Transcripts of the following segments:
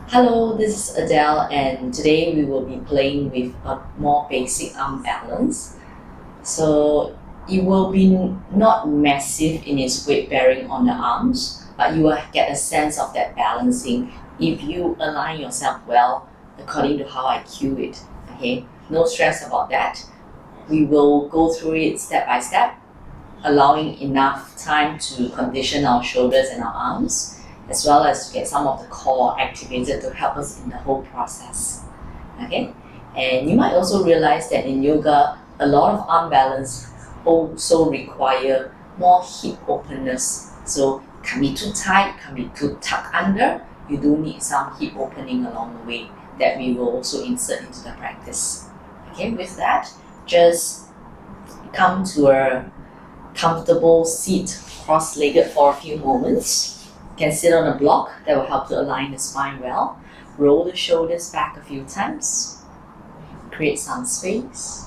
Hello, this is Adele, and today we will be playing with a more basic arm balance. So it will be not massive in its weight bearing on the arms, but you will get a sense of that balancing if you align yourself well according to how I cue it. Okay, no stress about that. We will go through it step by step, allowing enough time to condition our shoulders and our arms, as well as to get some of the core activated to help us in the whole process. Okay, and you might also realize that in yoga, a lot of arm balance also require more hip openness. So can be too tight, can be too tucked under. You do need some hip opening along the way that we will also insert into the practice. Okay, with that, just come to a comfortable seat, cross-legged for a few moments. You can sit on a block that will help to align the spine well. Roll the shoulders back a few times. Create some space.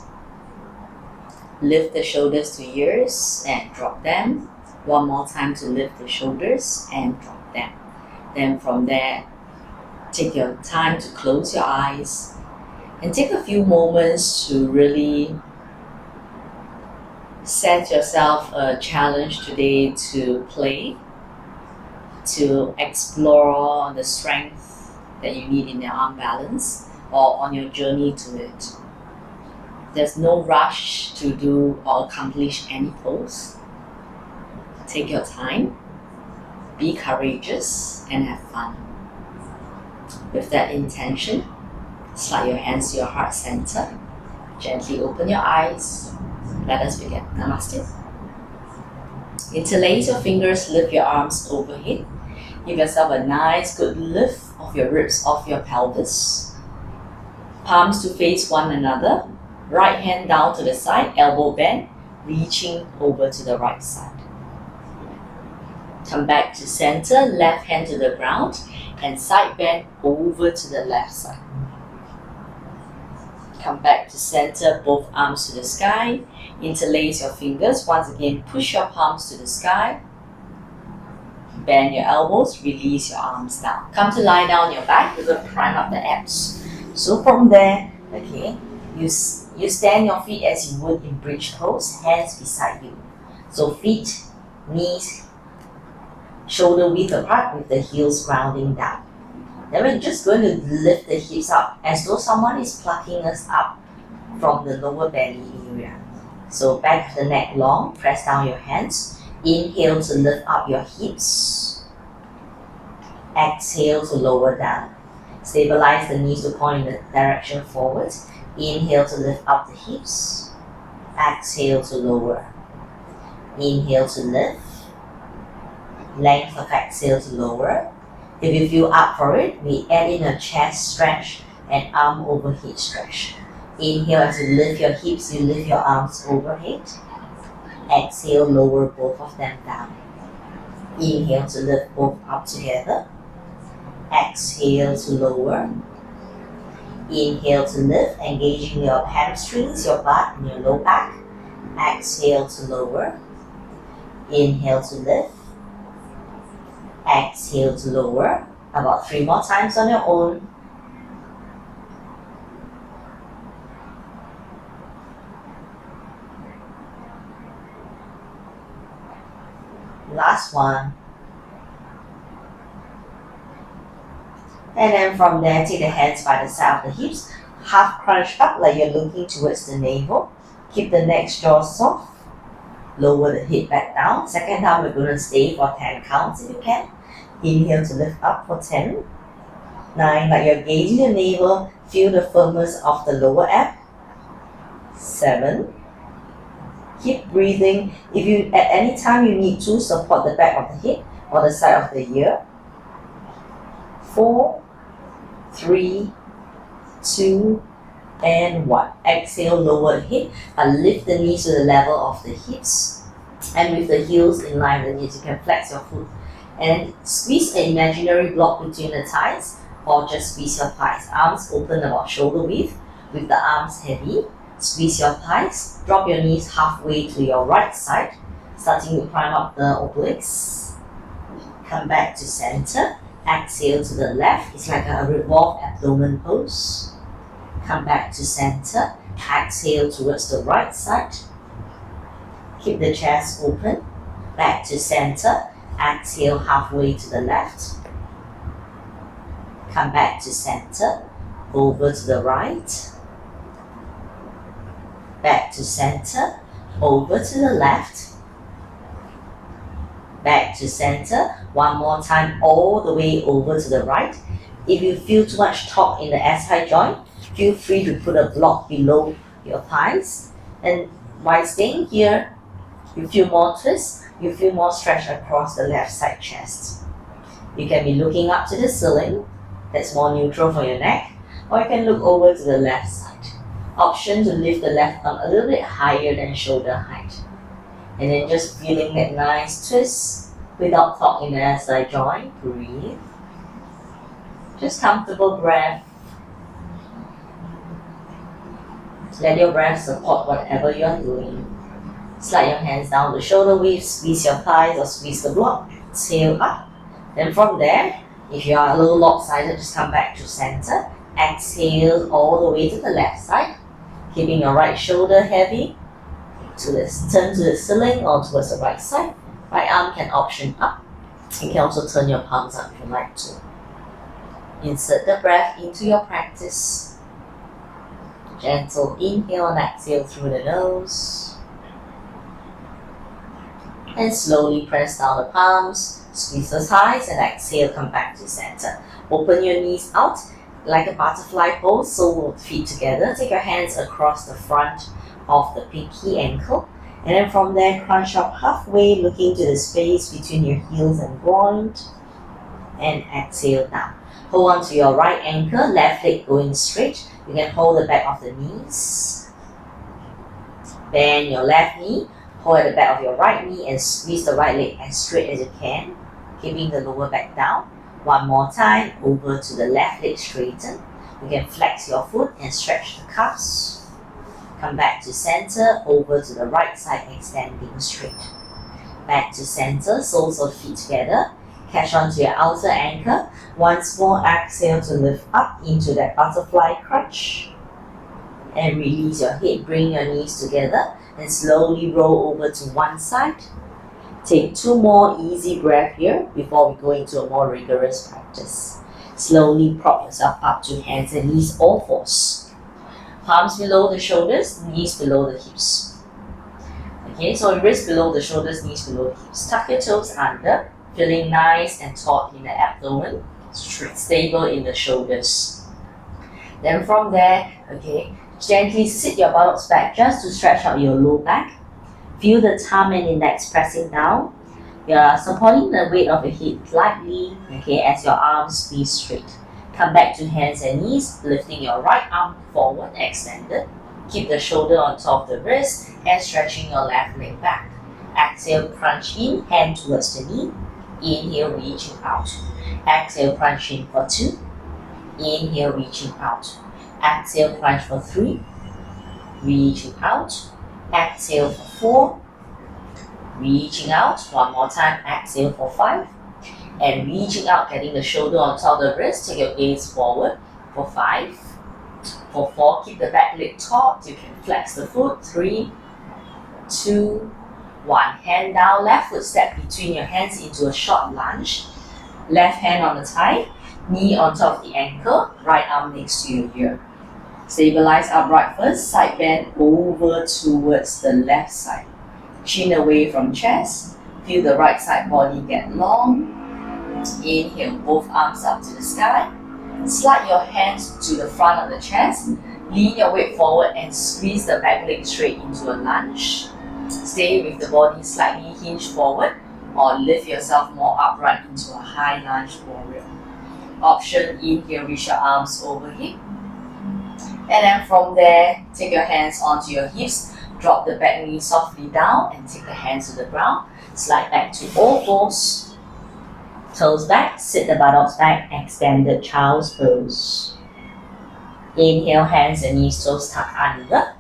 Lift the shoulders to ears and drop them. One more time to lift the shoulders and drop them. Then from there, take your time to close your eyes and take a few moments to really set yourself a challenge today to play, to explore the strength that you need in your arm balance or on your journey to it. There's no rush to do or accomplish any pose. Take your time, be courageous, and have fun. With that intention, slide your hands to your heart center. Gently open your eyes. Let us begin. Namaste. Interlace your fingers, lift your arms overhead. Give yourself a nice good lift of your ribs off your pelvis. Palms to face one another. Right hand down to the side, elbow bend, reaching over to the right side. Come back to center, left hand to the ground, and side bend over to the left side. Come back to center, both arms to the sky. Interlace your fingers. Once again, push your palms to the sky. Bend your elbows, release your arms down. Come to lie down on your back. We're going to prime up the abs. So from there, okay, you stand your feet as you would in bridge pose, hands beside you. So feet, knees, shoulder width apart with the heels grounding down. Then we're just going to lift the hips up as though someone is plucking us up from the lower belly area. So back of the neck long, press down your hands. Inhale to lift up your hips. Exhale to lower down. Stabilize the knees to point in the direction forward. Inhale to lift up the hips. Exhale to lower. Inhale to lift. Length of exhale to lower. If you feel up for it, we add in a chest stretch and arm overhead stretch. Inhale as you lift your hips, you lift your arms overhead. Exhale, lower both of them down. Inhale to lift both up together. Exhale to lower. Inhale to lift, engaging your hamstrings, your butt and your low back. Exhale to lower. Inhale to lift. Exhale to lower. About 3 more times on your own. Last one. And then from there, take the hands by the side of the hips. Half crunch up like you're looking towards the navel. Keep the neck jaw soft. Lower the head back down. Second time, we're going to stay for 10 counts if you can. Inhale to lift up for 10. 9, like you're gauging the navel. Feel the firmness of the lower ab. 7. Keep breathing. If you at any time you need to support the back of the head or the side of the ear. 4, 3, 2, and 1. Exhale, lower the head, but lift the knees to the level of the hips. And with the heels in line with the knees, you can flex your foot. And squeeze an imaginary block between the thighs, or just squeeze your thighs. Arms open about shoulder width, with the arms heavy. Squeeze your thighs, drop your knees halfway to your right side, starting to prime up the obliques. Come back to center. Exhale to the left. It's like a revolved abdomen pose. Come back to center. Exhale towards the right side. Keep the chest open. Back to center. Exhale halfway to the left. Come back to center. Over to the right. Back to center. Over to the left. Back to center. One more time, all the way over to the right. If you feel too much torque in the SI joint, feel free to put a block below your thighs. And by staying here, you feel more twist, you feel more stretch across the left side chest. You can be looking up to the ceiling, that's more neutral for your neck, or you can look over to the left side. Option to lift the left arm a little bit higher than shoulder height. And then just feeling that nice twist without torque in the SI joint. Breathe. Just comfortable breath. Let your breath support whatever you are doing. Slide your hands down the shoulder width, squeeze your thighs or squeeze the block. Exhale up. Then from there, if you are a little lopsided, just come back to center. Exhale all the way to the left side. Keeping your right shoulder heavy. Turn to the ceiling or towards the right side. Right arm can option up. You can also turn your palms up if you like to. Insert the breath into your practice. Gentle inhale and exhale through the nose. And slowly press down the palms. Squeeze the thighs and exhale, come back to center. Open your knees out like a butterfly pose, so feet together. Take your hands across the front of the pinky ankle. And then from there, crunch up halfway, looking to the space between your heels and groin. And exhale down. Hold on to your right ankle, left leg going straight. You can hold the back of the knees. Bend your left knee, hold at the back of your right knee and squeeze the right leg as straight as you can, keeping the lower back down. One more time, over to the left leg straighten. You can flex your foot and stretch the calves. Come back to center, over to the right side, extending straight. Back to center, soles of feet together. Catch onto your outer ankle. Once more, exhale to lift up into that butterfly crunch. And release your head, bring your knees together and slowly roll over to one side. Take 2 more easy breaths here before we go into a more rigorous practice. Slowly prop yourself up to hands and knees all fours. Palms below the shoulders, knees below the hips. Okay, so wrists below the shoulders, knees below the hips. Tuck your toes under, feeling nice and taut in the abdomen, stable in the shoulders. Then from there, okay, gently sit your buttocks back just to stretch out your low back. Feel the thumb and index pressing down. You are supporting the weight of your head lightly, okay, as your arms squeeze straight. Come back to hands and knees, lifting your right arm forward, extended. Keep the shoulder on top of the wrist and stretching your left leg back. Exhale, crunch in, hand towards the knee. Inhale, reaching out. Exhale, crunch in for 2. Inhale, reaching out. Exhale, crunch for 3. Reaching out. Exhale for 4. Reaching out. One more time. Exhale for 5. And reaching out, getting the shoulder on top of the wrist. Take your gaze forward for 5. For 4, keep the back leg taut. You can flex the foot. 3, 2, 1. Hand down, left foot step between your hands into a short lunge. Left hand on the thigh, knee on top of the ankle, right arm next to you here. Stabilize upright first, side bend over towards the left side. Chin away from chest, feel the right side body get long. Inhale, both arms up to the sky. Slide your hands to the front of the chest, lean your weight forward and squeeze the back leg straight into a lunge. Stay with the body slightly hinged forward or lift yourself more upright into a high lunge warrior. Option, inhale, reach your arms overhead. And then from there, take your hands onto your hips, drop the back knee softly down and take the hands to the ground. Slide back to all fours. Toes back, sit the buttocks back, extended child's pose. Inhale, hands and knees, toes tucked under.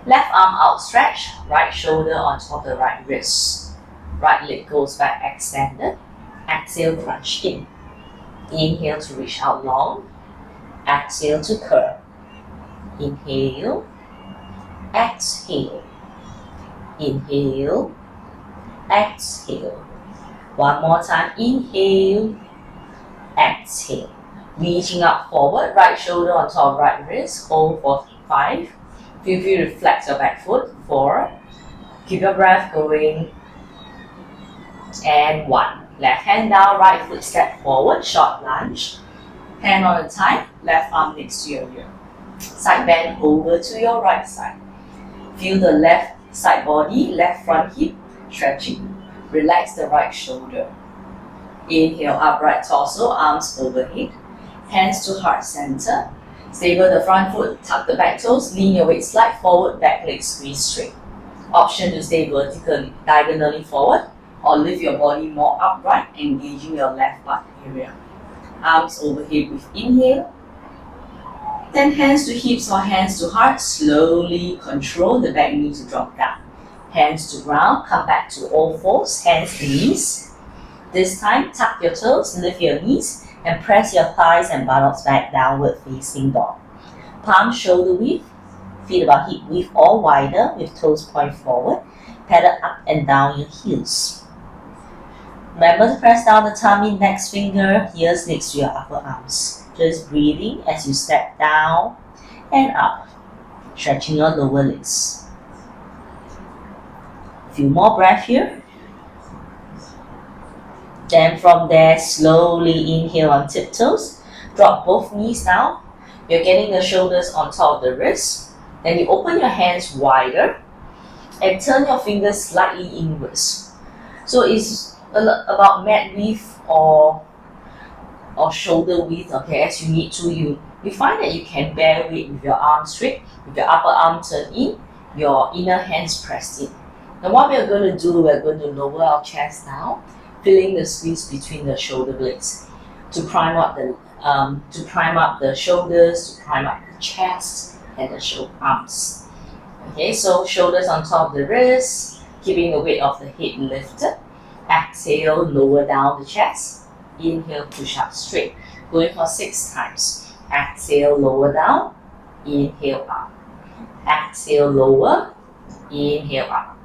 Left arm outstretched, right shoulder on top of the right wrist. Right leg goes back extended. Exhale, crunch in. Inhale to reach out long. Exhale to curl. Inhale. Exhale. Inhale. Exhale. One more time. Inhale. Exhale. Reaching up forward. Right shoulder on top of right wrist. Hold for 5. Feel free to flex your back foot. 4. Keep your breath going. And 1. Left hand down, right foot step forward, short lunge. Hand on the thigh, left arm next to your ear. Side bend over to your right side. Feel the left side body, left front hip stretching. Relax the right shoulder. Inhale, upright torso, arms overhead. Hands to heart center. Stable the front foot, tuck the back toes, lean your weight, slide forward, back leg squeeze straight. Option to stay vertically, diagonally forward, or lift your body more upright, engaging your left butt area. Arms overhead with inhale. Then hands to hips or hands to heart. Slowly control the back knee to drop down. Hands to ground, come back to all fours, hands to knees. This time, tuck your toes, lift your knees, and press your thighs and buttocks back, downward facing dog. Palm shoulder width, feet about hip width or wider with toes point forward. Pedal up and down your heels. Remember to press down the thumb index finger, here's next to your upper arms. Just breathing as you step down and up, stretching your lower legs. A few more breaths here. Then from there, slowly inhale on tiptoes. Drop both knees down. You're getting the shoulders on top of the wrists. Then you open your hands wider and turn your fingers slightly inwards. So it's about mat width or shoulder width, okay, as you need to. You find that you can bear weight with your arms straight, with your upper arm turned in, your inner hands pressed in. Now what we're going to do, we're going to lower our chest down, feeling the squeeze between the shoulder blades to prime up the shoulders, to prime up the chest and the arms. Okay, so shoulders on top of the wrists, keeping the weight of the head lifted. Exhale, lower down the chest. Inhale, push up straight. Going for 6 times. Exhale, lower down. Inhale, up. Exhale, lower. Inhale, up.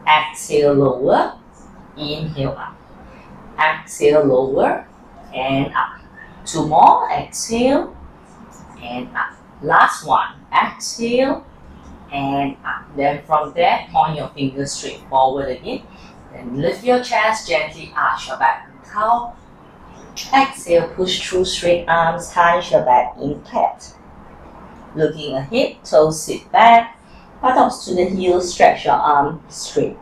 Exhale, lower. Inhale, up. Exhale, lower. And up. 2 more. Exhale. And up. Last one. Exhale. And up. Then from there, point your fingers straight forward again. Then lift your chest, gently arch your back and cow. Exhale, push through straight arms, hunch your back in cat. Looking ahead, toes sit back, buttocks to the heels, stretch your arm straight.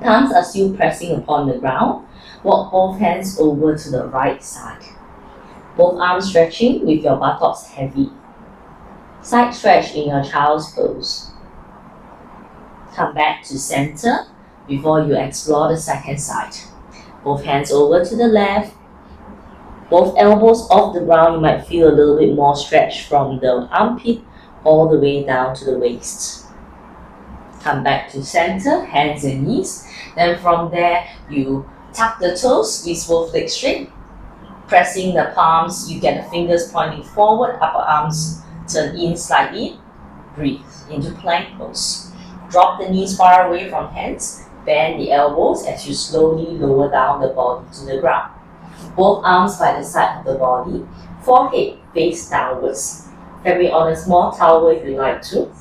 Palms are still pressing upon the ground. Walk both hands over to the right side. Both arms stretching with your buttocks heavy. Side stretch in your child's pose. Come back to center before you explore the second side. Both hands over to the left. Both elbows off the ground. You might feel a little bit more stretch from the armpit all the way down to the waist. Come back to center, hands and knees. Then from there, you tuck the toes, squeeze both legs straight. Pressing the palms, you get the fingers pointing forward, upper arms turn in slightly. Breathe into plank pose. Drop the knees far away from hands. Bend the elbows as you slowly lower down the body to the ground. Both arms by the side of the body. Forehead face downwards. Can be on a small towel if you like to.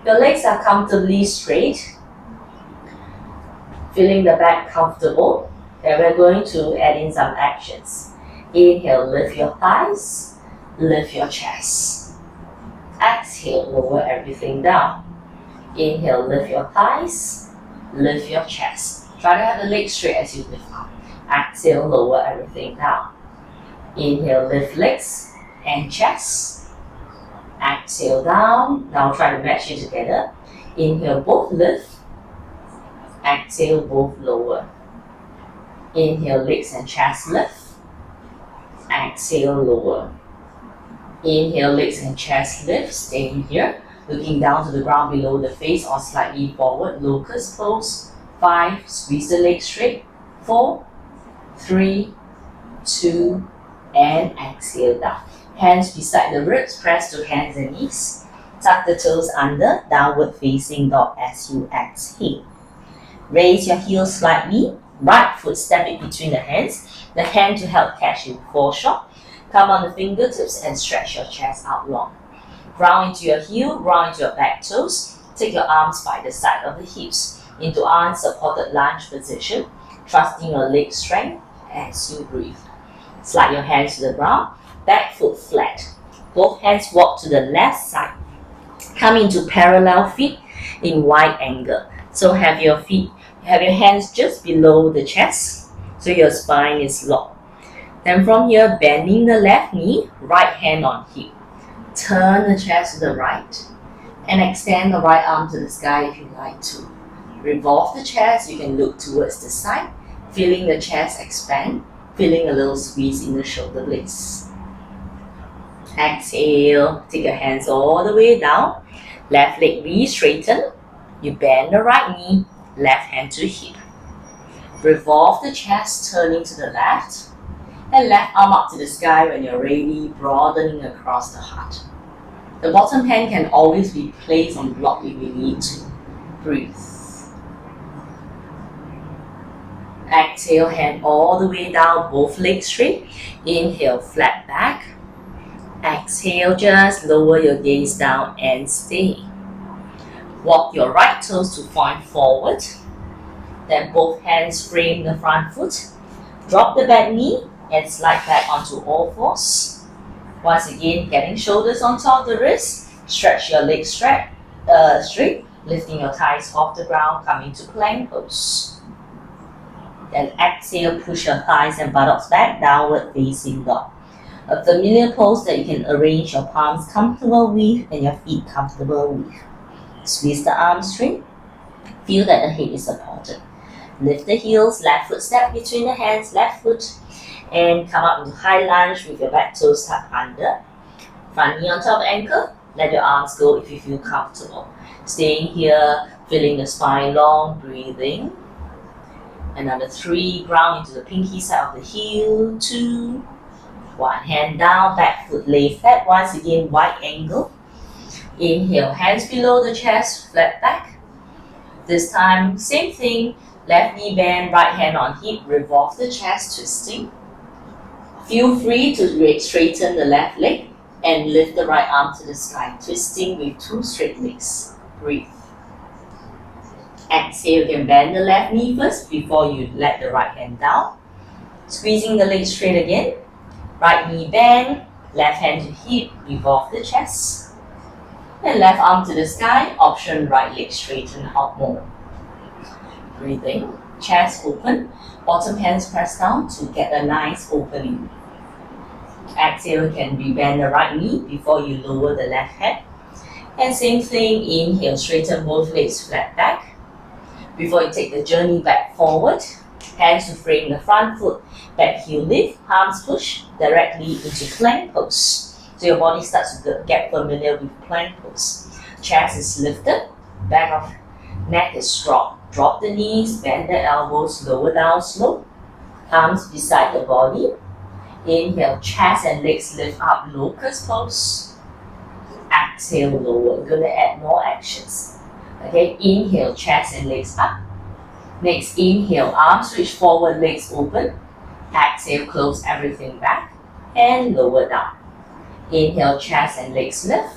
Your legs are comfortably straight. Feeling the back comfortable. Then we're going to add in some actions. Inhale, lift your thighs. Lift your chest. Exhale, lower everything down. Inhale, lift your thighs. Lift your chest. Try to have the legs straight as you lift up. Exhale, lower everything down. Inhale, lift legs and chest. Exhale down. Now try to match it together. Inhale, both lift. Exhale, both lower. Inhale, legs and chest lift. Exhale, lower. Inhale, legs and chest lift. Staying here. Looking down to the ground below the face or slightly forward. Locust pose. 5. Squeeze the legs straight. 4, 3, 2, and exhale down. Hands beside the ribs, press to hands and knees. Tuck the toes under, downward facing dog as you exhale. Raise your heels slightly, right foot step it between the hands, the hand to help catch you before shot. Come on the fingertips and stretch your chest out long. Ground into your heel, ground into your back toes. Take your arms by the side of the hips into unsupported lunge position, trusting your leg strength as you breathe. Slide your hands to the ground, back foot flat. Both hands walk to the left side. Come into parallel feet in wide angle. So have your hands just below the chest, so your spine is locked. Then from here, bending the left knee, right hand on hip. Turn the chest to the right and extend the right arm to the sky if you like to. Revolve the chest, you can look towards the side, feeling the chest expand, feeling a little squeeze in the shoulder blades. Exhale, take your hands all the way down. Left leg re-straighten. You bend the right knee, left hand to hip. Revolve the chest, turning to the left. And left arm up to the sky when you're ready, broadening across the heart. The bottom hand can always be placed on block if we need to. Breathe. Exhale, hand all the way down, both legs straight. Inhale, flat back. Exhale, just lower your gaze down and stay. Walk your right toes to point forward. Then both hands frame the front foot. Drop the back knee and slide back onto all fours. Once again, getting shoulders on top of the wrist. Stretch your legs straight, lifting your thighs off the ground, coming to plank pose. Then exhale, push your thighs and buttocks back, downward facing dog. A familiar pose that you can arrange your palms comfortable with and your feet comfortable with. Squeeze the arms straight. Feel that the head is supported. Lift the heels, left foot step between the hands, left foot. And come up into high lunge with your back toes tucked under. Front knee on top of ankle. Let your arms go if you feel comfortable. Staying here, feeling the spine long, breathing. Another 3, ground into the pinky side of the heel. 2, 1 hand down, back foot lay flat. Once again, wide angle. Inhale, hands below the chest, flat back. This time, same thing. Left knee bend, right hand on hip, revolve the chest, twisting. Feel free to straighten the left leg and lift the right arm to the sky, twisting with 2 straight legs. Breathe. Exhale, you can bend the left knee first before you let the right hand down. Squeezing the leg straight again. Right knee bend, left hand to hip, revolve the chest. And left arm to the sky, option right leg straighten out more. Breathing, chest open, bottom hands press down to get a nice opening. Exhale, can rebend the right knee before you lower the left head. And same thing, inhale, straighten both legs flat back. Before you take the journey back forward, hands to frame the front foot, back heel lift, palms push directly into plank pose. So your body starts to get familiar with plank pose. Chest is lifted, back of neck is strong. Drop the knees, bend the elbows, lower down slow. Arms beside the body. Inhale, chest and legs lift up, locust pose. Exhale, lower. We're going to add more actions. Okay, inhale, chest and legs up. Next, inhale, arms reach forward, legs open. Exhale, close everything back and lower down. Inhale, chest and legs lift.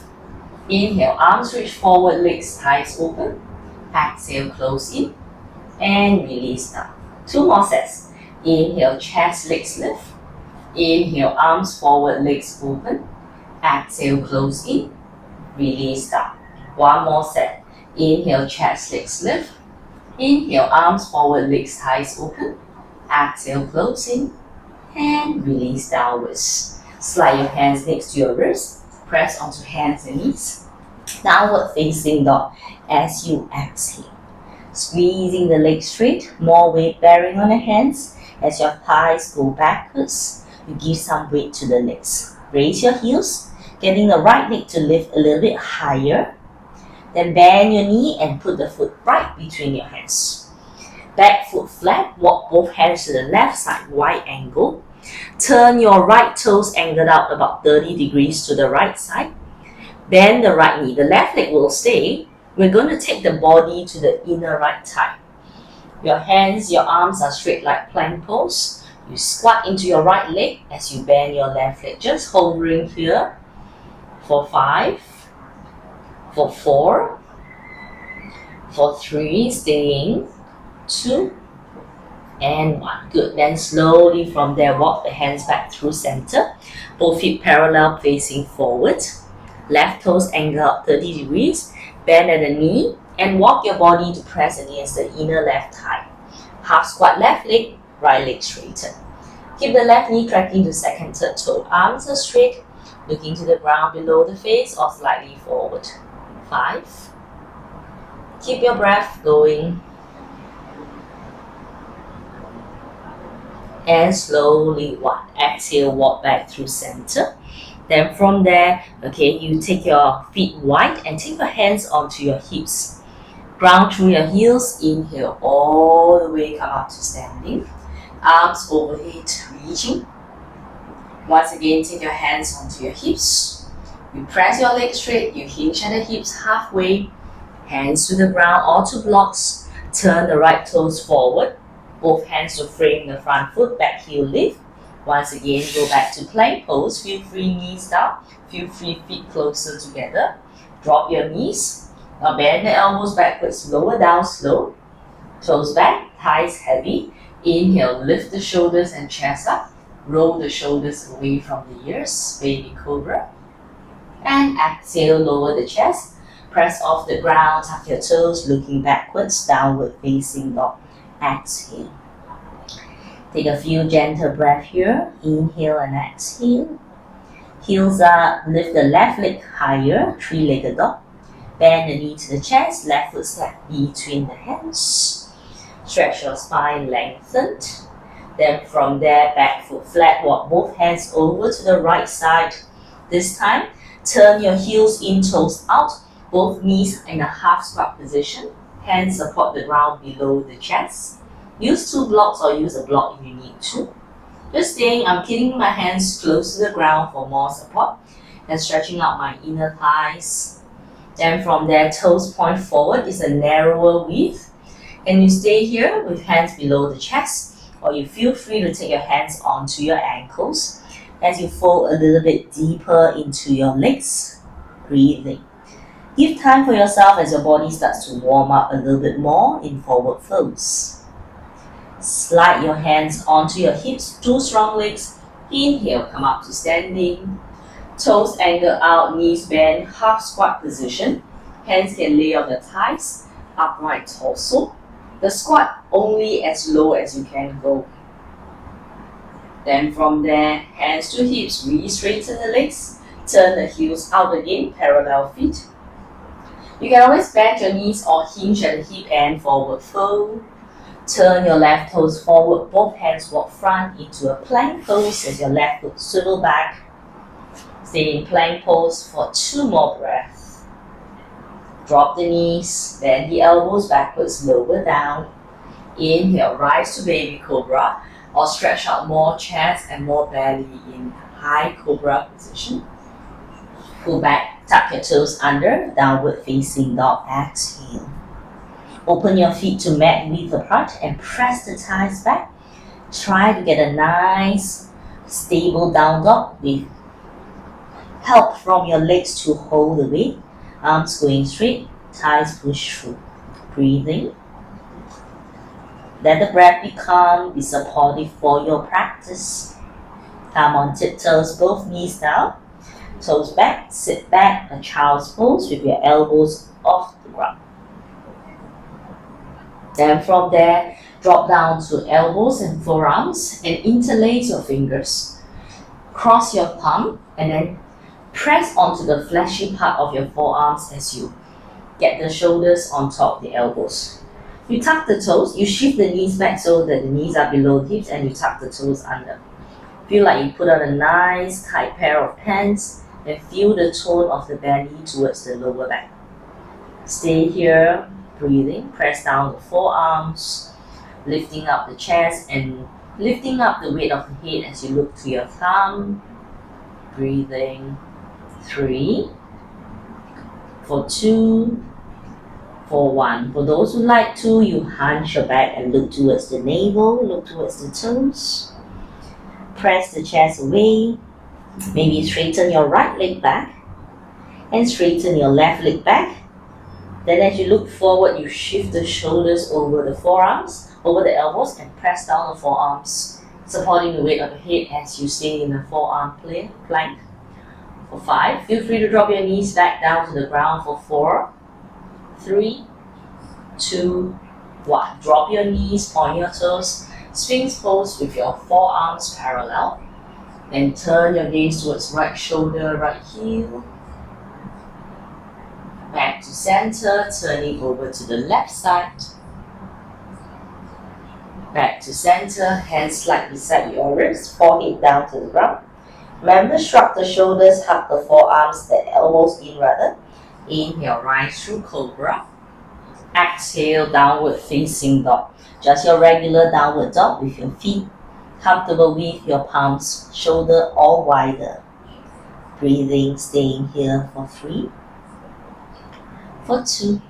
Inhale, arms reach forward, legs, thighs open. Exhale, close in and release down. 2 more sets. Inhale, chest, legs lift. Inhale, arms forward, legs open. Exhale, close in, release down. 1 more set. Inhale, chest, legs lift. Inhale, arms forward, legs, thighs open. Exhale, close in and release downwards. Slide your hands next to your wrist. Press onto hands and knees. Downward facing dog as you exhale. Squeezing the legs straight, more weight bearing on the hands. As your thighs go backwards, you give some weight to the legs. Raise your heels, getting the right leg to lift a little bit higher. Then bend your knee and put the foot right between your hands. Back foot flat, walk both hands to the left side, wide angle. Turn your right toes angled out about 30 degrees to the right side. Bend the right knee. The left leg will stay. We're going to take the body to the inner right thigh. Your hands, your arms are straight like plank pose. You squat into your right leg as you bend your left leg. Just hovering here for 5, for 4, for 3, staying, 2, and 1. Good. Then slowly from there, walk the hands back through center. Both feet parallel facing forward. Left toes angle up 30 degrees. Bend at the knee and walk your body to press against the inner left thigh. Half squat left leg, right leg straighten. Keep the left knee tracking to second, third toe. Arms are straight, looking to the ground below the face or slightly forward. 5. Keep your breath going. And slowly 1. Exhale, walk back through center. Then from there, okay, you take your feet wide and take your hands onto your hips. Ground through your heels. Inhale all the way, come up to standing. Arms overhead, reaching. Once again, take your hands onto your hips. You press your legs straight. You hinge at the hips halfway. Hands to the ground or to blocks. Turn the right toes forward. Both hands to frame the front foot, back heel lift. Once again, go back to plank pose. Feel free knees down. Feel free feet closer together. Drop your knees. Now bend the elbows backwards, lower down slow. Toes back, thighs heavy. Inhale, lift the shoulders and chest up. Roll the shoulders away from the ears, baby cobra. And exhale, lower the chest. Press off the ground, tuck your toes, looking backwards, downward facing dog. Exhale. Take a few gentle breaths here. Inhale and exhale. Heels up, lift the left leg higher, three-legged dog. Bend the knee to the chest, left foot slap between the hands. Stretch your spine lengthened. Then from there, back foot flat, walk both hands over to the right side. This time, turn your heels in, toes out, both knees in a half squat position. Hands support the ground below the chest. Use 2 blocks or use a block if you need to. Just staying, I'm keeping my hands close to the ground for more support and stretching out my inner thighs. Then from there, toes point forward is a narrower width. And you stay here with hands below the chest, or you feel free to take your hands onto your ankles as you fold a little bit deeper into your legs. Breathing. Give time for yourself as your body starts to warm up a little bit more in forward folds. Slide your hands onto your hips, 2 strong legs. Inhale, come up to standing. Toes angle out, knees bend, half squat position. Hands can lay on the thighs, upright torso. The squat only as low as you can go. Then from there, hands to hips, re-straighten the legs. Turn the heels out again, parallel feet. You can always bend your knees or hinge at the hip and forward fold. Turn your left toes forward, both hands walk front into a plank pose as your left foot swivel back. Stay in plank pose for 2 more breaths. Drop the knees, bend the elbows backwards, lower down. Inhale, rise to baby cobra or stretch out more chest and more belly in high cobra position. Pull back, tuck your toes under, downward facing dog. Exhale. Open your feet to mat width apart and press the thighs back. Try to get a nice, stable down dog with help from your legs to hold the weight. Arms going straight, thighs push through. Breathing. Let the breath be calm, be supportive for your practice. Come on tiptoes, both knees down. Toes back, sit back, a child's pose with your elbows off the ground. Then from there, drop down to elbows and forearms and interlace your fingers. Cross your palm and then press onto the fleshy part of your forearms as you get the shoulders on top of the elbows. You tuck the toes, you shift the knees back so that the knees are below the hips and you tuck the toes under. Feel like you put on a nice tight pair of pants and feel the tone of the belly towards the lower back. Stay here, breathing, press down the forearms, lifting up the chest and Lifting up the weight of the head as you look to your thumb. Breathing. 3, for 2, for 1. For those who like to, you hunch your back and look towards the navel, look towards the toes. Press the chest away. Maybe straighten your right leg back and straighten your left leg back. Then as you look forward, you shift the shoulders over the forearms, over the elbows, and press down the forearms, supporting the weight of the head as you stay in the forearm plank. For 5, feel free to drop your knees back down to the ground. For 4, 3, 2, 1. Drop your knees, point your toes, Sphinx pose with your forearms parallel. Then turn your gaze towards right shoulder, right heel. Back to center, turning over to the left side. Back to center, hands slightly beside your wrists, forehead down to the ground. Remember, shrug the shoulders, hug the forearms, the elbows in rather. Inhale, rise through cobra. Exhale, downward facing dog. Just your regular downward dog with your feet comfortable with your palms, shoulder all wider. Breathing, staying here for 3, for 2,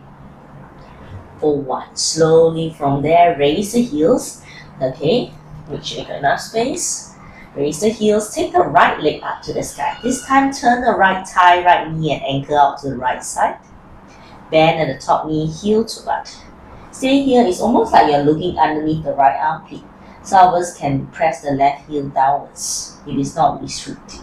for 1. Slowly from there, raise the heels. Okay, reach enough space. Raise the heels, take the right leg up to the sky. This time turn the right thigh, right knee and ankle out to the right side. Bend at the top knee, heel to butt. Stay here, it's almost like you're looking underneath the right armpit. Some of us can press the left heel downwards. It is not restricted.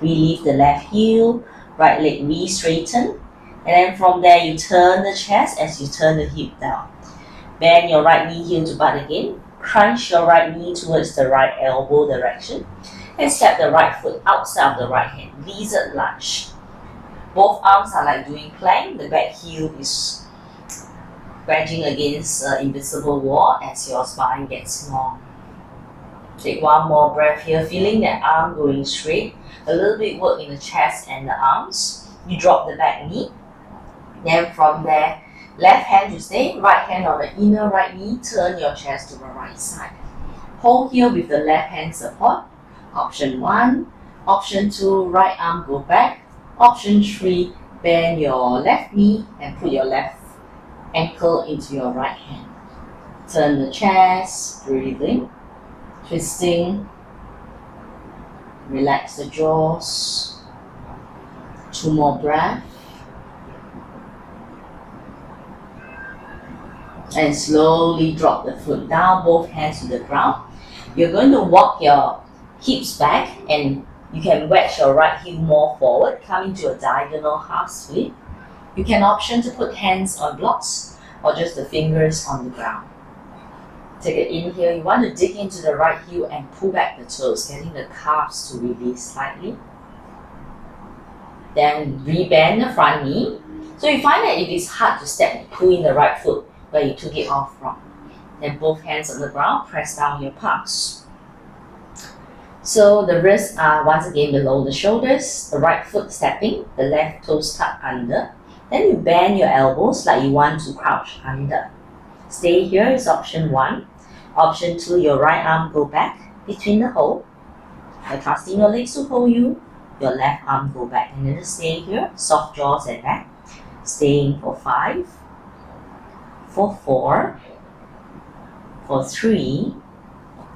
Relieve the left heel, right leg re-straighten. And then from there you turn the chest as you turn the hip down. Bend your right knee heel to butt again. Crunch your right knee towards the right elbow direction and step the right foot outside of the right hand. Lizard lunge. Both arms are like doing plank. The back heel is wedging against the invisible wall as your spine gets long. Take one more breath here, feeling that arm going straight. A little bit work in the chest and the arms. You drop the back knee. Then from there, left hand to stay, right hand on the inner right knee, turn your chest to the right side. Hold here with the left hand support. Option 1. Option 2, right arm go back. Option 3, bend your left knee and put your left ankle into your right hand. Turn the chest, breathing, twisting. Relax the jaws. 2 more breaths. And slowly drop the foot down, both hands to the ground. You're going to walk your hips back and you can wedge your right heel more forward, come into a diagonal half split. You can option to put hands on blocks or just the fingers on the ground. Take an inhale, you want to dig into the right heel and pull back the toes, getting the calves to release slightly. Then rebend the front knee. So you find that if it's hard to step, pull in the right foot where you took it off from. Then both hands on the ground, press down your palms. So the wrists are once again below the shoulders, the right foot stepping, the left toes tucked under. Then you bend your elbows like you want to crouch under. Stay here is option 1. Option 2, your right arm go back between the hole. By trusting your legs to hold you, your left arm go back and then stay here, soft jaws and back. Staying for 5, for 4, for 3,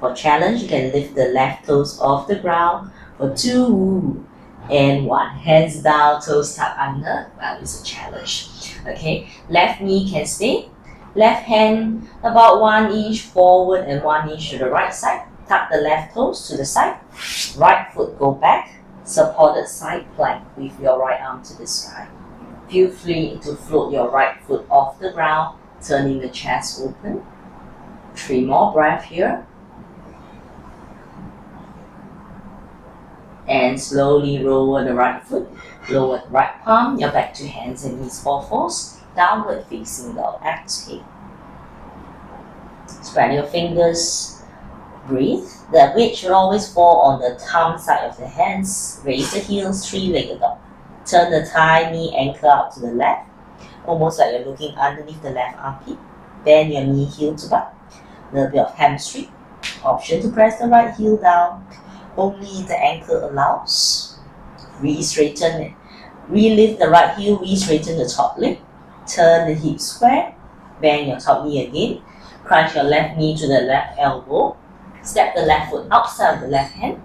for challenge, you can lift the left toes off the ground. For 2 and 1, hands down, toes tucked under. Well, it's a challenge. Okay, left knee can stay. Left hand about 1 inch forward and 1 inch to the right side. Tuck the left toes to the side. Right foot go back. Supported side plank with your right arm to the sky. Feel free to float your right foot off the ground, turning the chest open. 3 more breaths here. And slowly lower the right foot, lower the right palm, you're back to hands and knees, 4-4s, downward facing dog, exhale. Spread your fingers, breathe. The weight should always fall on the thumb side of the hands. Raise the heels, 3-legged dog. Turn the thigh, knee, ankle out to the left, almost like you're looking underneath the left armpit. Bend your knee, heel to butt. A little bit of hamstring. Option to press the right heel down, only the ankle allows. Re-straighten it. Relift the right heel, re-straighten the top leg. Turn the hip square. Bend your top knee again. Crunch your left knee to the left elbow. Step the left foot outside of the left hand.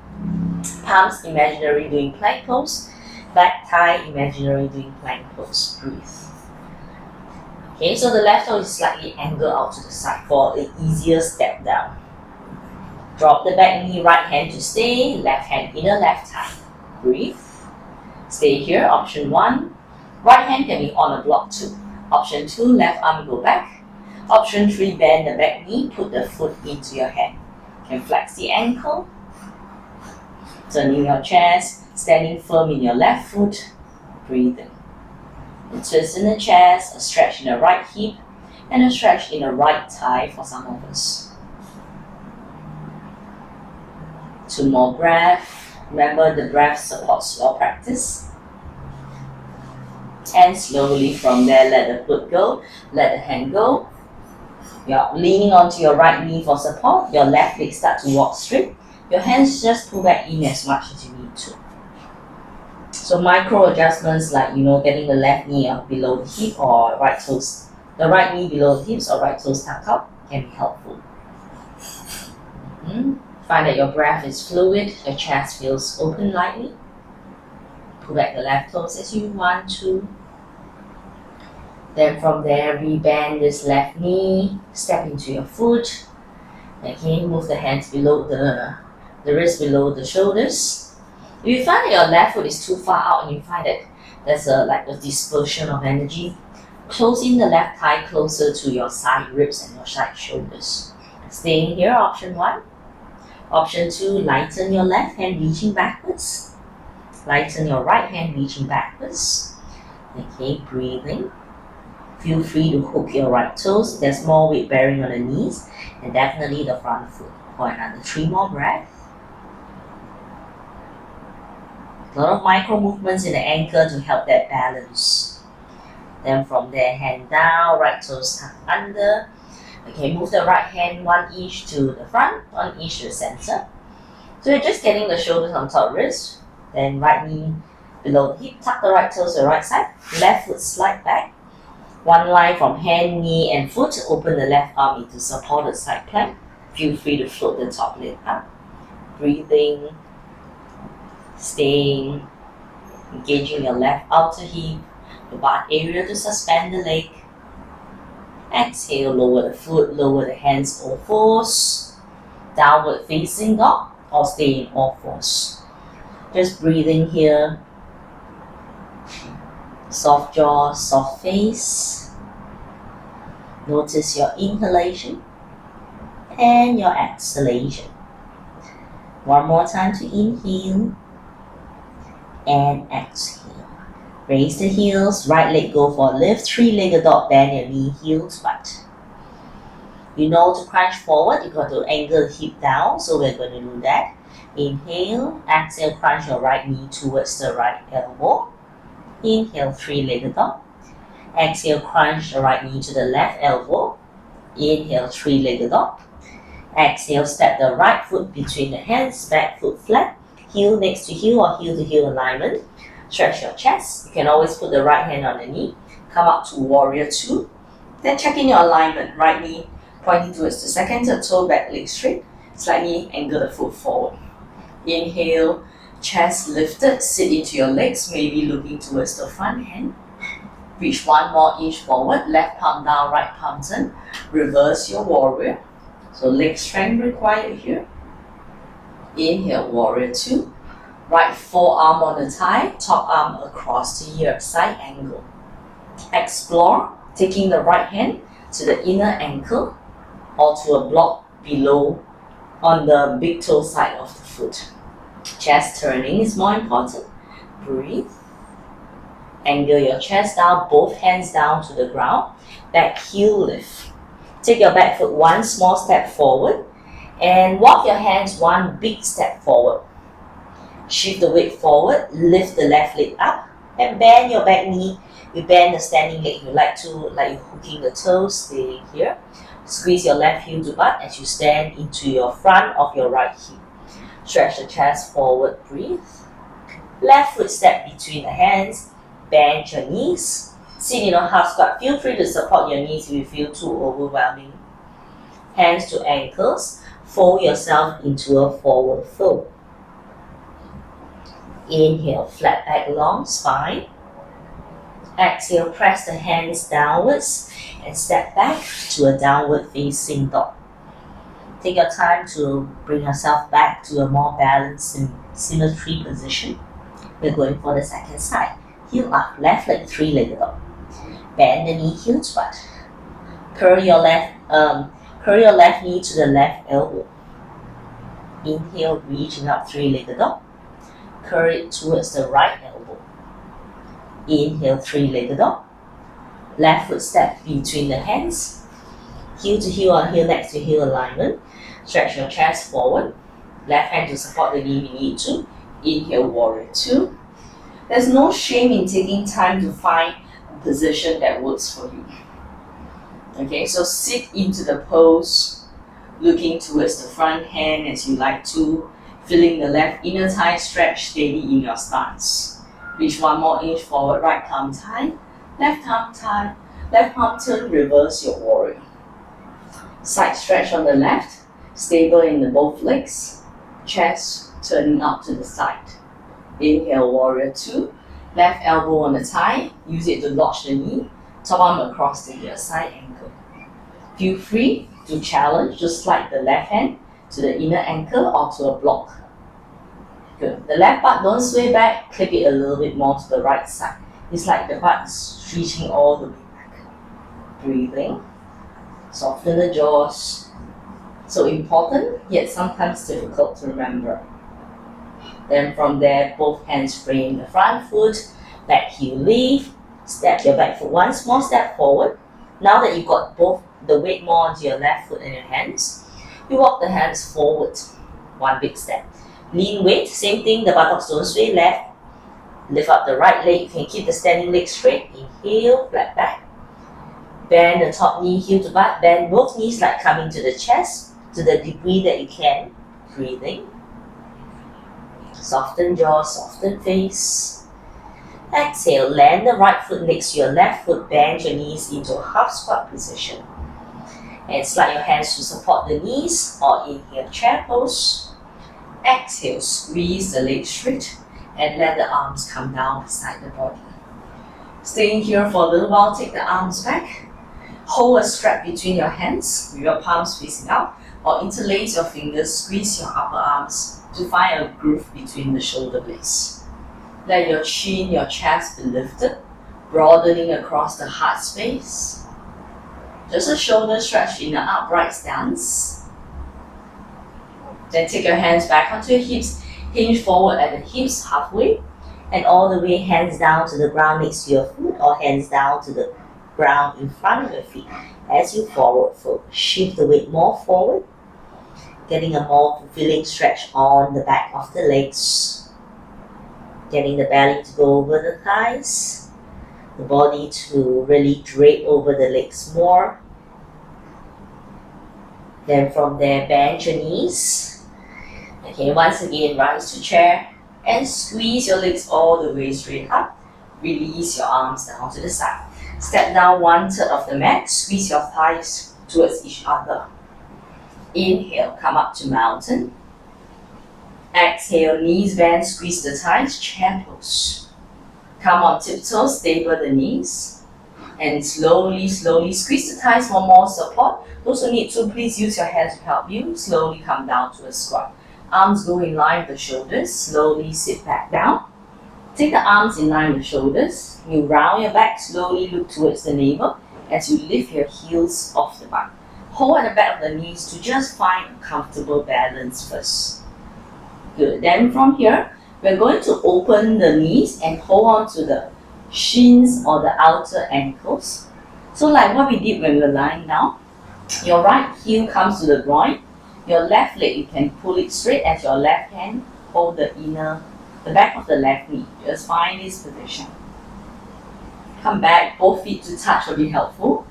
Palms imaginary doing plank pose. Back thigh imaginary doing plank pose. Breathe. Okay, so the left toe is slightly angled out to the side for an easier step down. Drop the back knee, right hand to stay, left hand inner left thigh. Breathe. Stay here. Option 1. Right hand can be on a block 2. Option 2, left arm go back. Option 3, bend the back knee, put the foot into your hand. You can flex the ankle. Turning your chest, standing firm in your left foot. Breathing. A twist in the chest, a stretch in the right hip, and a stretch in the right thigh for some of us. 2 more breaths. Remember, the breath supports your practice. And slowly from there, let the foot go, let the hand go. You're leaning onto your right knee for support. Your left leg start to walk straight. Your hands just pull back in as much as you need to. So micro adjustments like, getting the left knee up below the hip or right toes, the right knee below the hips or right toes tucked out can be helpful. Find that your breath is fluid, your chest feels open lightly. Pull back the left toes as you want to. Then from there, rebend this left knee, step into your foot. Okay, move the hands below the wrist below the shoulders. If you find that your left foot is too far out and you find that there's a dispersion of energy, close in the left thigh closer to your side ribs and your side shoulders. Staying here, option 1. Option 2, lighten your left hand reaching backwards. Lighten your right hand reaching backwards. Okay, breathing. Feel free to hook your right toes. There's more weight bearing on the knees and definitely the front foot for another 3 more breaths. A lot of micro movements in the ankle to help that balance. Then from there, hand down, right toes tucked under. Okay, move the right hand 1 inch to the front, 1 inch to the center. So you're just getting the shoulders on top wrist. Then right knee below the hip, tuck the right toes to the right side. Left foot slide back. 1 line from hand, knee and foot. Open the left arm into supported side plank. Feel free to float the top leg up. Breathing. Staying. Engaging your left outer hip. The butt area to suspend the leg. Exhale, lower the foot, lower the hands, all fours. Downward facing dog or stay in all fours. Just breathing here. Soft jaw, soft face. Notice your inhalation and your exhalation. 1 more time to inhale and exhale. Raise the heels, right leg go for a lift, 3-legged dog, bend your knee, heels wide. To crunch forward, you got to angle the hip down, so we're going to do that. Inhale, exhale, crunch your right knee towards the right elbow. Inhale, 3-legged dog. Exhale, crunch the right knee to the left elbow. Inhale, 3-legged dog. Exhale, step the right foot between the hands, back foot flat, heel next to heel or heel to heel alignment. Stretch your chest. You can always put the right hand on the knee. Come up to warrior 2. Then check in your alignment. Right knee pointing towards the second toe, back leg straight. Slightly angle the foot forward. Inhale, chest lifted, sit into your legs, maybe looking towards the front hand. Reach 1 more inch forward, left palm down, right palm turn. Reverse your warrior. So leg strength required here. Inhale, warrior 2. Right forearm on the thigh, top arm across the ear, side angle. Explore, taking the right hand to the inner ankle or to a block below on the big toe side of the foot. Chest turning is more important. Breathe. Angle your chest down, both hands down to the ground. Back heel lift. Take your back foot 1 small step forward and walk your hands 1 big step forward. Shift the weight forward, lift the left leg up and bend your back knee. You bend the standing leg, like you're hooking the toes, staying here. Squeeze your left heel to butt as you stand into your front of your right heel. Stretch the chest forward, breathe. Left foot step between the hands, bend your knees. Sit in a half squat. Feel free to support your knees if you feel too overwhelming. Hands to ankles. Fold yourself into a forward fold. Inhale, flat back, long spine. Exhale, press the hands downwards and step back to a downward facing dog. Take your time to bring yourself back to a more balanced symmetry position. We're going for the second side. Heel up, left leg, three-legged dog. Bend the knee, heel to butt. Curl your left knee to the left elbow. Inhale, reaching up, three-legged dog. Curl it towards the right elbow. Inhale, three-legged dog. Left foot step between the hands. Heel to heel or heel next to heel alignment. Stretch your chest forward. Left hand to support the knee if you need to. Inhale, warrior two. There's no shame in taking time to find a position that works for you. Okay, so sit into the pose, looking towards the front hand as you like to, feeling the left inner thigh stretch steady in your stance. Reach one more inch forward, right thumb tie, left palm turn, reverse your warrior. Side stretch on the left, stable in the both legs, chest turning out to the side. Inhale, warrior two, left elbow on the thigh, use it to lodge the knee, top arm across the side ankle. Feel free to challenge, just slide the left hand to the inner ankle or to a block. Good. The left butt don't sway back, clip it a little bit more to the right side. It's like the butt's reaching all the way back. Breathing. Soften the jaws. So important, yet sometimes difficult to remember. Then from there, both hands frame the front foot, back heel lift, step your back foot one small step forward. Now that you've got both the weight more onto your left foot and your hands, you walk the hands forward, one big step. Lean weight, same thing, the buttocks don't sway left. Lift up the right leg, you can keep the standing leg straight. Inhale, flat back. Bend the top knee, heel to butt. Bend both knees like coming to the chest to the degree that you can. Breathing. Soften jaw, soften face. Exhale, land the right foot next to your left foot. Bend your knees into a half squat position. And slide your hands to support the knees or inhale, chair pose. Exhale, squeeze the legs straight and let the arms come down beside the body. Staying here for a little while, take the arms back. Hold a strap between your hands with your palms facing out or interlace your fingers, squeeze your upper arms to find a groove between the shoulder blades. Let your chin, your chest be lifted, broadening across the heart space. Just a shoulder stretch in an upright stance. Then take your hands back onto your hips, hinge forward at the hips halfway, and all the way hands down to the ground next to your foot or hands down to the ground in front of your feet. As you forward fold, shift the weight more forward, getting a more fulfilling stretch on the back of the legs. Getting the belly to go over the thighs, the body to really drape over the legs more. Then from there, bend your knees. Okay, once again, rise to chair and squeeze your legs all the way straight up. Release your arms down to the side. Step down 1/3 of the mat, squeeze your thighs towards each other. Inhale, come up to mountain. Exhale, knees bend, squeeze the thighs, chair pose. Come on tiptoes, stable the knees. And slowly squeeze the thighs for more support. Those who need to, please use your hands to help you. Slowly come down to a squat. Arms go in line with the shoulders. Slowly sit back down. Take the arms in line with the shoulders. You round your back, slowly look towards the navel as you lift your heels off the butt. Hold at the back of the knees to just find a comfortable balance first. Good. Then from here, we're going to open the knees and hold on to the shins or the outer ankles. So like what we did when we were lying down, your right heel comes to the groin. Your left leg, you can pull it straight as your left hand hold the back of the left knee. Just find this position. Come back, both feet to touch will be helpful.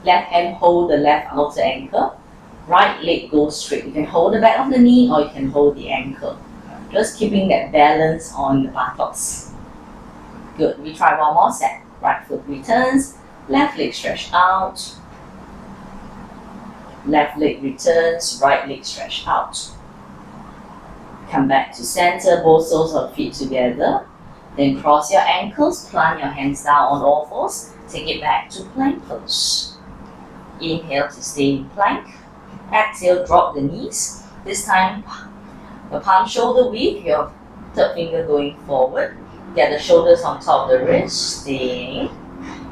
Left hand hold the left outer ankle. Right leg goes straight. You can hold the back of the knee or you can hold the ankle. Just keeping that balance on the buttocks. Good. We try one more set. Right foot returns. Left leg stretch out. Left leg returns. Right leg stretch out. Come back to center. Both soles of feet together. Then cross your ankles. Plant your hands down on all fours. Take it back to plank pose. Inhale to stay in plank. Exhale, drop the knees. This time, the palm shoulder width, your third finger going forward. Get the shoulders on top of the wrist. Staying.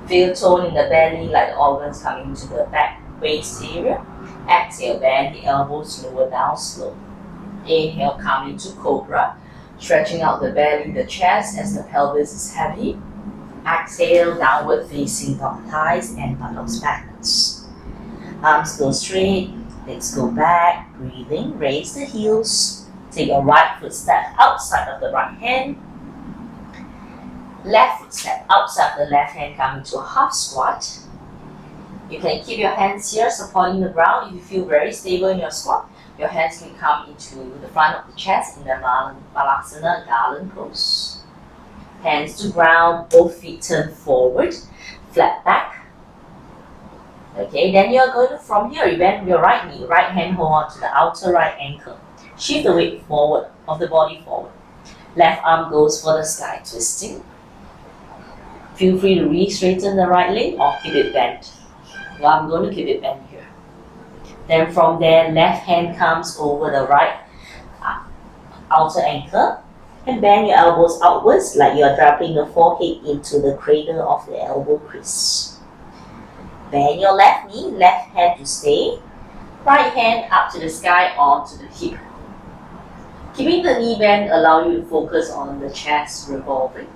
Feel tone in the belly like the organs coming to the back waist area. Exhale, bend the elbows, lower down slow. Inhale, come into cobra. Stretching out the belly, the chest as the pelvis is heavy. Exhale, downward facing dog, thighs and buttocks backwards. Arms go straight, legs go back, breathing, raise the heels. Take your right foot step outside of the right hand. Left foot step outside of the left hand, come into a half squat. You can keep your hands here supporting the ground. If you feel very stable in your squat, your hands can come into the front of the chest in the Balasana garland pose. Hands to ground, both feet turn forward, flat back. Okay, then you're going to, from here, you bend your right knee, right hand hold on to the outer right ankle. Shift the weight forward, of the body forward. Left arm goes for the sky twisting. Feel free to re-straighten the right leg or keep it bent. Well, I'm going to keep it bent here. Then from there, left hand comes over the right outer ankle. And bend your elbows outwards like you're dropping the forehead into the cradle of the elbow crease. Bend your left knee, left hand to stay. Right hand up to the sky or to the hip. Keeping the knee bend allow you to focus on the chest revolving.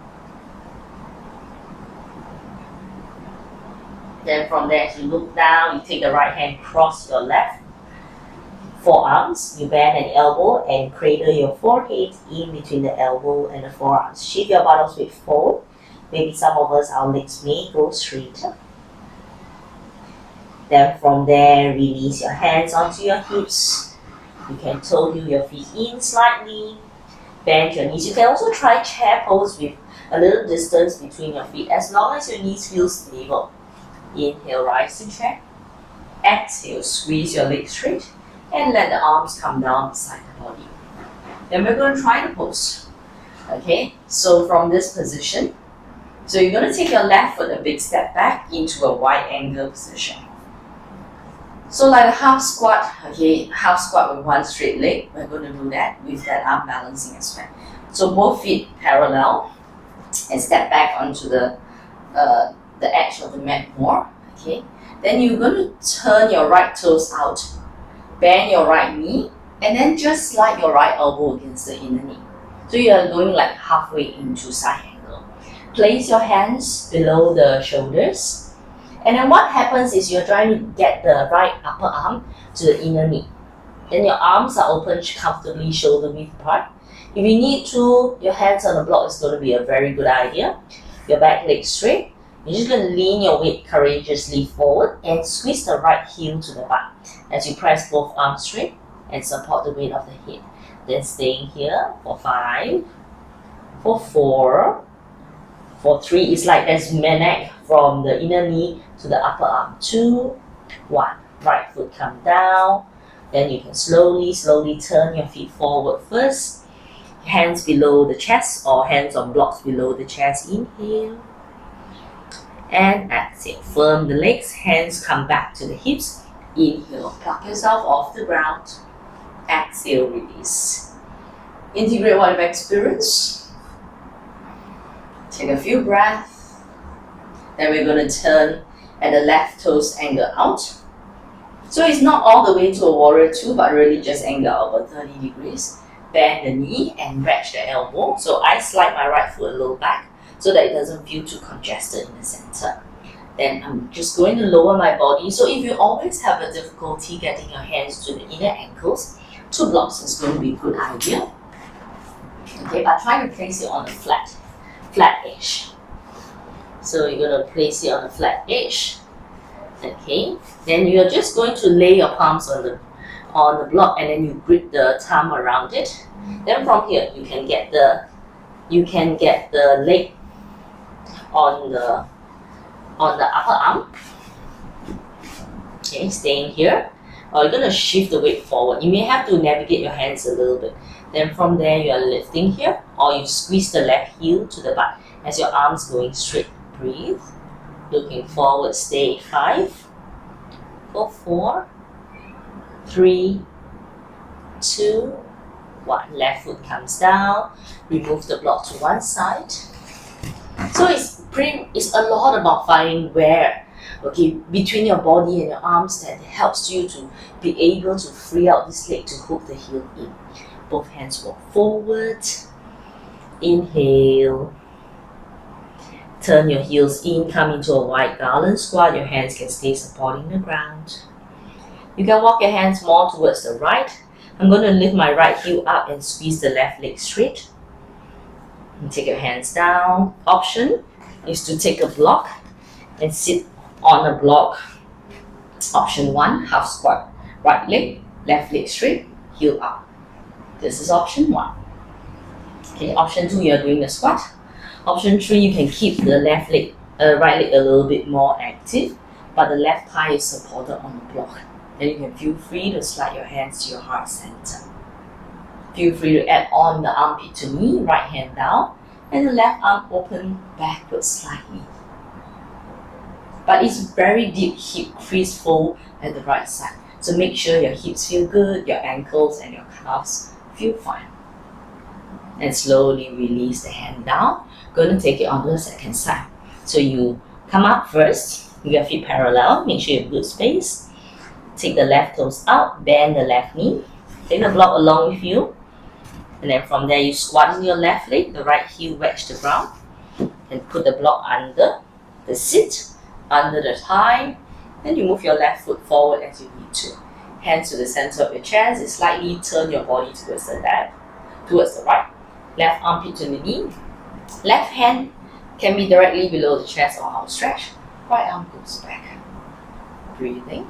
Then from there, as you look down, you take the right hand, cross your left forearms. You bend at the elbow and cradle your forehead in between the elbow and the forearms. Shift your buttocks weight forward. Maybe some of us, our legs may go straighter. Then from there, release your hands onto your hips. You can toe heel your feet in slightly. Bend your knees. You can also try chair pose with a little distance between your feet as long as your knees feel stable. Inhale, rise to chair. Exhale, squeeze your legs straight and let the arms come down beside the body. Then we're going to try the pose. Okay, so from this position, so you're going to take your left foot a big step back into a wide angle position. So like a half squat, okay, half squat with one straight leg, we're going to do that with that arm balancing aspect. So both feet parallel and step back onto the edge of the mat more, okay. Then you're going to turn your right toes out, bend your right knee, and then just slide your right elbow against the inner knee. So you are going like halfway into side angle. Place your hands below the shoulders. And then what happens is you're trying to get the right upper arm to the inner knee. Then your arms are open comfortably shoulder width apart. If you need to, your hands on the block is going to be a very good idea. Your back leg straight. You're just going to lean your weight courageously forward and squeeze the right heel to the butt as you press both arms straight and support the weight of the head. Then staying here for 5, for 4, for 3. It's like there's neck from the inner knee to the upper arm. 2, 1. Right foot come down. Then you can slowly turn your feet forward first. Hands below the chest or hands on blocks below the chest. Inhale. And exhale. Firm the legs. Hands come back to the hips. Inhale. Pluck yourself off the ground. Exhale. Release. Integrate what you've experienced. Take a few breaths. Then we're going to turn at the left toes angle out. So it's not all the way to a warrior 2, but really just angle over 30 degrees. Bend the knee and stretch the elbow. So I slide my right foot a little back so that it doesn't feel too congested in the center. Then I'm just going to lower my body. So if you always have a difficulty getting your hands to the inner ankles, 2 blocks is going to be a good idea. Okay, but try to place it on a flat edge. So you're going to place it on a flat edge. Okay, then you're just going to lay your palms on the block, and then you grip the thumb around it. Then from here you can get the leg on the upper arm. Okay, staying here. Or you're gonna shift the weight forward. You may have to navigate your hands a little bit. Then from there you are lifting here, or you squeeze the left heel to the butt as your arms going straight. Breathe. Looking forward, stay. 5, 4, 3, 2, 1. Left foot comes down. Remove the block to one side. So it's a lot about finding where, okay, between your body and your arms, that helps you to be able to free out this leg to hook the heel in. Both hands walk forward. Inhale. Turn your heels in, come into a wide garland squat. Your hands can stay supporting the ground. You can walk your hands more towards the right. I'm going to lift my right heel up and squeeze the left leg straight. And take your hands down. Option is to take a block and sit on a block. Option 1, half squat. Right leg, left leg straight, heel up. This is option 1. Okay, option 2, you're doing the squat. Option 3, you can keep the right leg a little bit more active, but the left thigh is supported on the block. Then you can feel free to slide your hands to your heart center. Feel free to add on the armpit to knee, right hand down, and the left arm open backwards slightly. But it's very deep hip crease fold at the right side. So make sure your hips feel good, your ankles and your calves feel fine. And slowly release the hand down. Going to take it onto the second side. So you come up first, with your feet parallel, make sure you have good space. Take the left toes out, bend the left knee. Take the block along with you. And then from there you squat in your left leg, the right heel wedge the ground. And put the block under the sit, under the thigh. Then you move your left foot forward as you need to. Hands to the center of your chest, and slightly turn your body towards the left, towards the right. Left armpit to the knee. Left hand can be directly below the chest or outstretched. Right arm goes back. Breathing.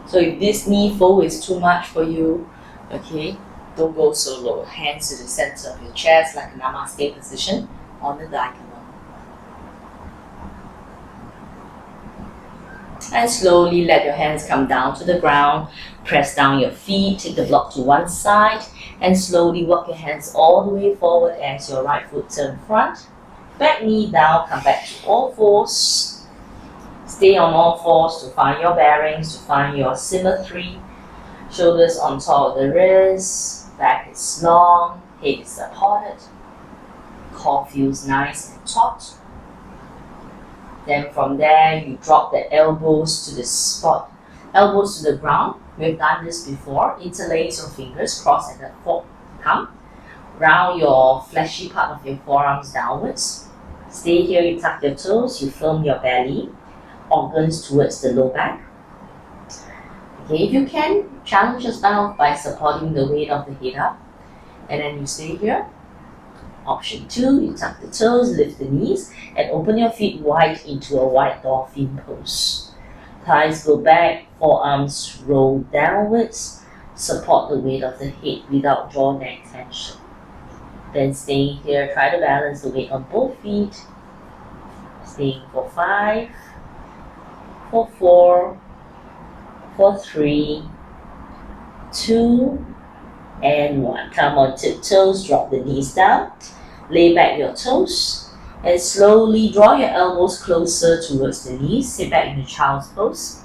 So if this knee fold is too much for you, okay, don't go so low. Hands to the center of your chest like a namaste position on the diagonal. And slowly let your hands come down to the ground. Press down your feet, take the block to one side, and slowly walk your hands all the way forward as your right foot turns front. Back knee down, come back to all fours. Stay on all fours to find your bearings, to find your symmetry. Shoulders on top of the wrists, back is long, head is supported. Core feels nice and taut. Then from there, you drop the elbows to the spot, elbows to the ground. We've done this before. Interlace your fingers, cross at the fork thumb. Round your fleshy part of your forearms downwards. Stay here, you tuck your toes, you firm your belly, organs towards the low back. Okay, if you can, challenge yourself by supporting the weight of the head up. And then you stay here. Option 2, you tuck the toes, lift the knees, and open your feet wide into a wide dolphin pose. Thighs go back, forearms roll downwards. Support the weight of the head without jaw neck tension. Then staying here, try to balance the weight on both feet. Staying for 5, for 4, for 3, 2, and 1. Come on tiptoes, drop the knees down, lay back your toes, and slowly draw your elbows closer towards the knees. Sit back in the child's pose.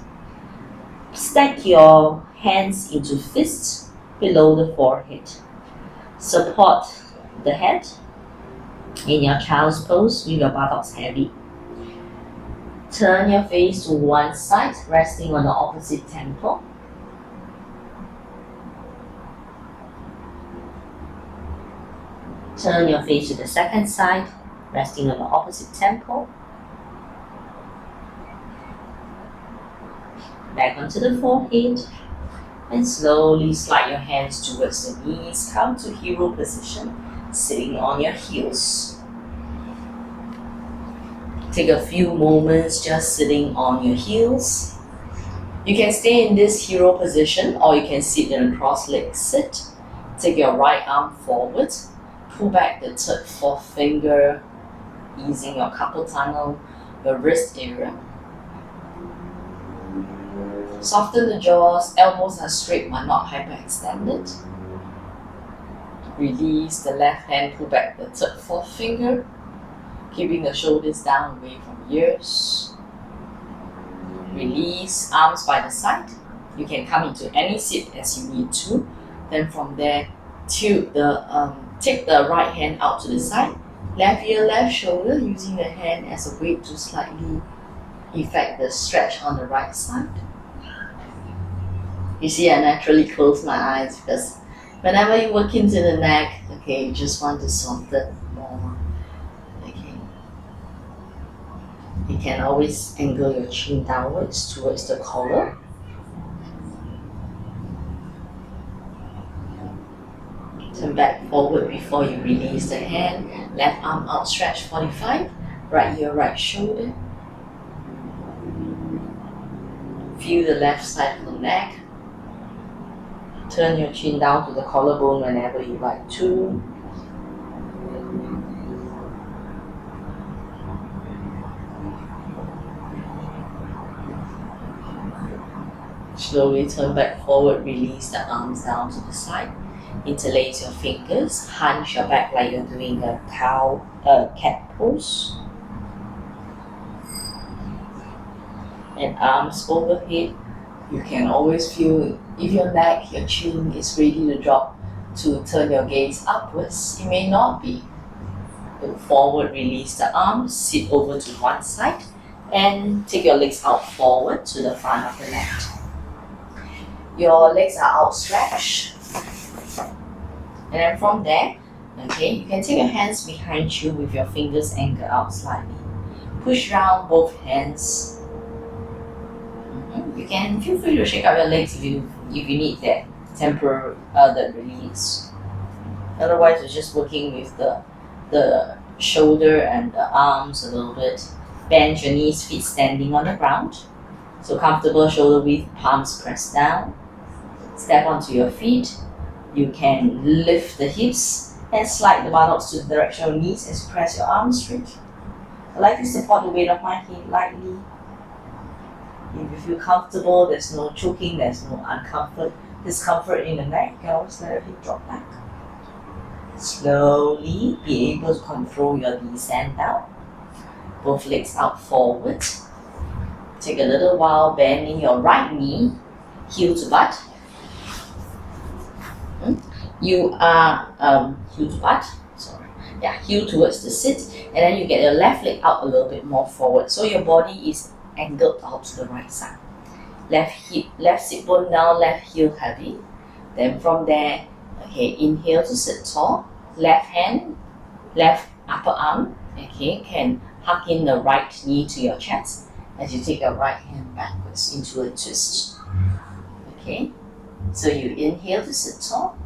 Stack your hands into fists below the forehead. Support the head in your child's pose with your buttocks heavy. Turn your face to one side, resting on the opposite temple. Turn your face to the second side, resting on the opposite temple. Back onto the forehead. And slowly slide your hands towards the knees. Come to hero position, sitting on your heels. Take a few moments just sitting on your heels. You can stay in this hero position or you can sit in a cross-legged sit. Take your right arm forward. Pull back the third, fourth finger, easing your carpal tunnel, your wrist area. Soften the jaws, elbows are straight but not hyperextended. Release the left hand, pull back the third, fourth finger, keeping the shoulders down away from ears. Release, arms by the side. You can come into any seat as you need to. Then from there, take the right hand out to the side. Left ear, left shoulder, using the hand as a weight to slightly effect the stretch on the right side. You see, I naturally close my eyes because whenever you work into the neck, okay, you just want to soften more. Okay. You can always angle your chin downwards towards the collar. Turn back forward before you release the hand. Left arm outstretched 45. Right ear, right shoulder. Feel the left side of the neck. Turn your chin down to the collarbone whenever you like to. Slowly turn back forward, release the arms down to the side. Interlace your fingers, hunch your back like you're doing a cat pose. And arms overhead. You can always feel if your neck, your chin is ready to drop, to turn your gaze upwards. It may not be. Look forward, release the arms, sit over to one side, and take your legs out forward to the front of the mat. Your legs are outstretched. And then from there, okay, you can take your hands behind you with your fingers angled out slightly. Push down both hands. You can feel free to shake out your legs if you need that temporary that release. Otherwise, you're just working with the shoulder and the arms a little bit. Bend your knees, feet standing on the ground. So comfortable shoulder width, palms pressed down. Step onto your feet. You can lift the hips and slide the buttocks to the direction of your knees as you press your arms straight. I like to support the weight of my head lightly. If you feel comfortable, there's no choking, there's no discomfort in the neck, you can always let your hip drop back. Slowly be able to control your descent down. Both legs out forward. Take a little while bending your right knee, heel to butt. You are heel to butt, heel towards the sit, and then you get your left leg out a little bit more forward. So your body is angled out to the right side. Left sit bone down, left heel heavy. Then from there, okay, inhale to sit tall. Left hand, left upper arm, okay, can hug in the right knee to your chest as you take your right hand backwards into a twist. Okay, so you inhale to sit tall.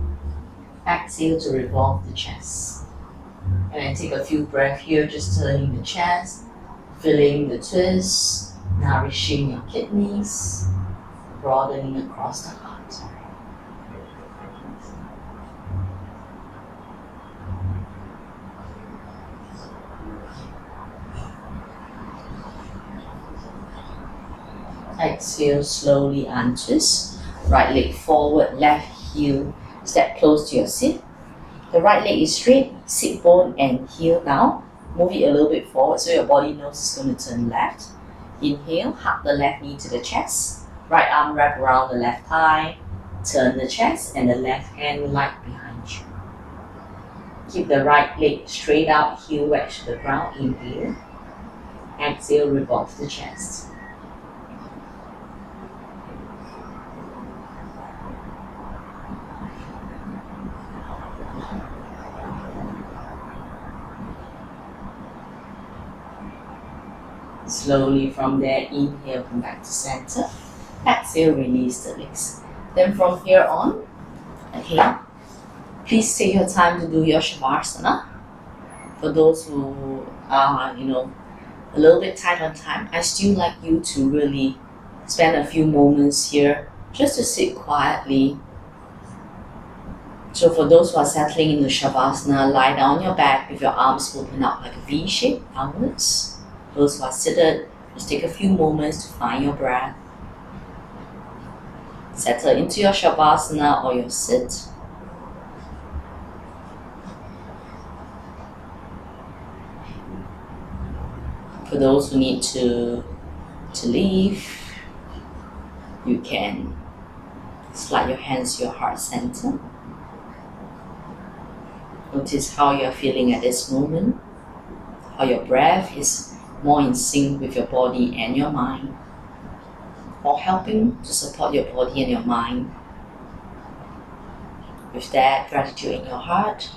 Exhale to revolve the chest. And then take a few breaths here, just turning the chest, filling the twist, nourishing your kidneys, broadening across the heart. Exhale, slowly untwist. Right leg forward, left heel step close to your sit. The right leg is straight, sit bone and heel down. Move it a little bit forward so your body knows it's going to turn left. Inhale, hug the left knee to the chest. Right arm wrap around the left thigh. Turn the chest and the left hand light behind you. Keep the right leg straight out, heel wedge to the ground. Inhale. Exhale, revolve the chest. Slowly from there, inhale, come back to center. Exhale, release the legs. Then from here on, okay, please take your time to do your Shavasana. For those who are, a little bit tight on time, I still like you to really spend a few moments here just to sit quietly. So for those who are settling into Shavasana, lie down on your back with your arms open up like a V shape downwards. Those who are seated, just take a few moments to find your breath. Settle into your Shavasana or your sit. For those who need to leave, you can slide your hands to your heart center. Notice how you're feeling at this moment, how your breath is more in sync with your body and your mind, or helping to support your body and your mind. With that, gratitude in your heart,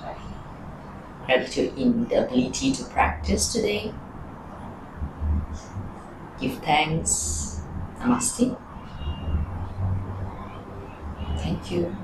gratitude in the ability to practice today. Give thanks. Namaste. Thank you.